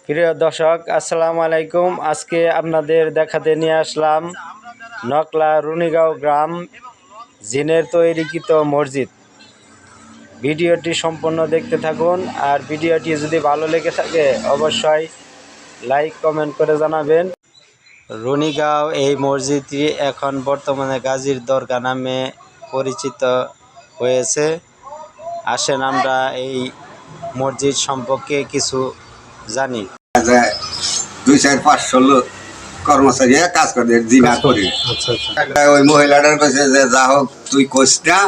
প্রিয় দর্শক, আসসালামু আলাইকুম। আজকে আপনাদের দেখাতে নিয়ে আসলাম নকলা রুনিগাঁও গ্রাম জিনের তৈরিকৃত মসজিদ। ভিডিওটি সম্পূর্ণ দেখতে থাকুন, আর ভিডিওটি যদি ভালো লেগে থাকে অবশ্যই লাইক কমেন্ট করে জানাবেন। রুনিগাঁও এই মসজিদটি এখন বর্তমানে গাজীর দরগা নামে পরিচিত হয়েছে। আসেন আমরা এই মসজিদ সম্পর্কে কিছু জানি। 200-500 লোক কর্মচারী কাজ করে দিনা করি। ওই মহিলাটার কাছে যে যা হোক তুই কইস না,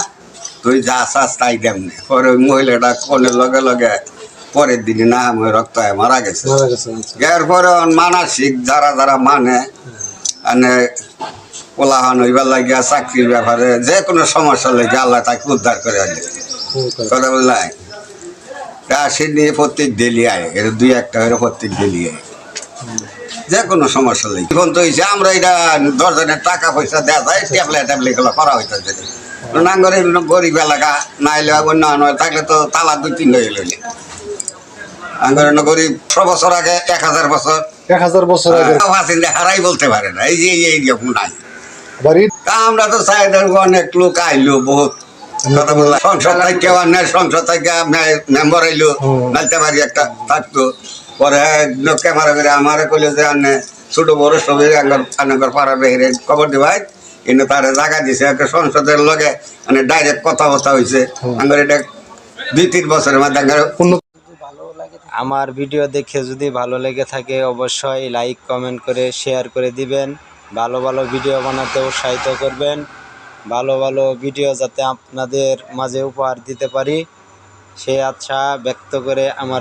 তুই যা চাস তাই দেমনি। পরে ওই মহিলাটা কোনের লগে লগে পরের দিনে না রক্ত মারা গেছে। এরপরে মানসিক যারা যারা মানে কোলাহন হইবার লাগিয়া চাকরির ব্যাপারে যে কোনো সমস্যা লেগে আল্লাহ তাকে উদ্ধার করে আনে। কথা বললাই সে নিয়ে প্রত্যেক ডেলি আয়, এর 2-1 করে প্রত্যেক ডেলি আয় যে কোনো সমস্যা নেই। এখন তো হয়েছে আমরা এটা 10 জনের টাকা পয়সা দেওয়া যায়, ট্যাবলেট গুলো করা হইতেছে। নাঙ্গরের গরিব এলাকা না এলে অন্য থাকলে তো তালা 2-3 হয়ে গেল। নাঙ্গরের গরিব 6 বছর আগে 1000 বছর হারাই বলতে পারে না। এই যে এইরকম নাই। আমরা তো চাই অনেক লোক আইলো, বহুত কথা বললাম। সংসদ থেকে অন্যায় সংসদ থেকে মেম্বার আইলো, নাইতে পারি একটা থাকতো। পরে ক্যামেরা করে আমার কইলে যে আনে ছোট বড় সবই আনার পাড়া বেহরে খবর দিবাই, কিন্তু তারা জায়গা দিছে একটা সংসদের লগে মানে ডাইরেক্ট কথাবার্তা হয়েছে। আমার এটা 2-3 বছরের মধ্যে আমার ভিডিও দেখে যদি ভালো লেগে থাকে অবশ্যই লাইক কমেন্ট করে শেয়ার করে দিবেন। ভালো ভালো ভিডিও বানাতে উৎসাহিত করবেন। ভালো ভালো ভিডিও যাতে আপনাদের মাঝে উপহার দিতে পারি সেই আশা ব্যক্ত করে আমার